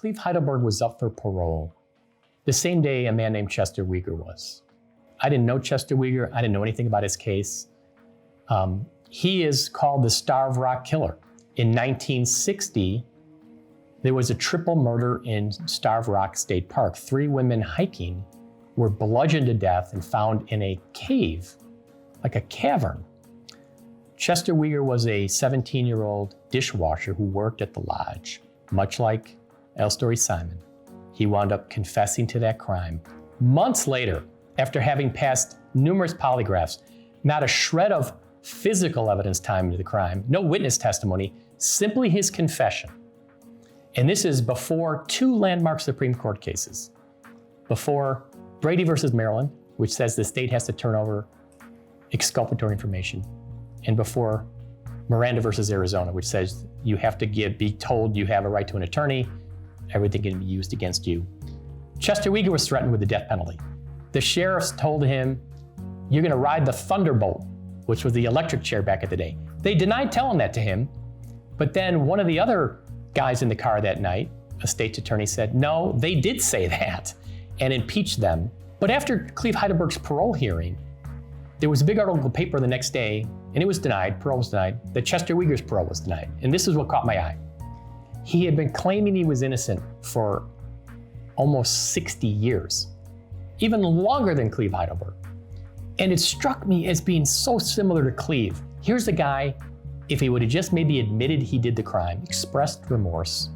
Cleve Heidelberg was up for parole the same day a man named Chester Weger was. I didn't know Chester Weger. I didn't know anything about his case. He is called the Starved Rock Killer. In 1960, there was a triple murder in Starved Rock State Park. 3 women hiking were bludgeoned to death and found in a cave, like a cavern. Chester Weger was a 17-year-old dishwasher who worked at the lodge. Much like L. Story Simon, he wound up confessing to that crime. Months later, after having passed numerous polygraphs, not a shred of physical evidence tied to the crime, no witness testimony, simply his confession. And this is before 2 landmark Supreme Court cases. Before Brady versus Maryland, which says the state has to turn over exculpatory information, and before Miranda versus Arizona, which says you have to be told you have a right to an attorney, everything can be used against you. Chester Weger was threatened with the death penalty. The sheriffs told him, you're gonna ride the Thunderbolt, which was the electric chair back in the day. They denied telling that to him, but then one of the other guys in the car that night, a state's attorney, said, no, they did say that, and impeached them. But after Cleve Heidelberg's parole hearing, there was a big article in the paper the next day, and it was denied, parole was denied, that Chester Weger's parole was denied. And this is what caught my eye. He had been claiming he was innocent for almost 60 years, even longer than Cleve Heidelberg. And it struck me as being so similar to Cleve. Here's a guy, if he would have just maybe admitted he did the crime, expressed remorse,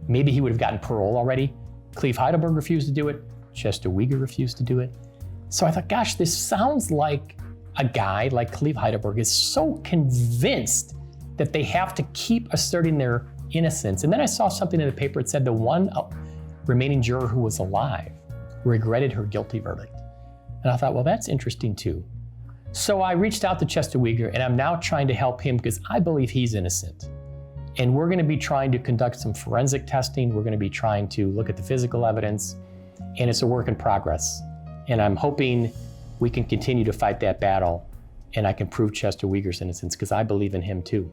maybe he would have gotten parole already. Cleve Heidelberg refused to do it. Chester Weger refused to do it. So I thought, gosh, this sounds like a guy like Cleve Heidelberg is so convinced that they have to keep asserting their innocence. And then I saw something in the paper that said the one remaining juror who was alive regretted her guilty verdict. And I thought, well, that's interesting too. So I reached out to Chester Weger, and I'm now trying to help him because I believe he's innocent. And we're gonna be trying to conduct some forensic testing. We're gonna be trying to look at the physical evidence, and it's a work in progress. And I'm hoping we can continue to fight that battle, and I can prove Chester Weger's innocence because I believe in him too.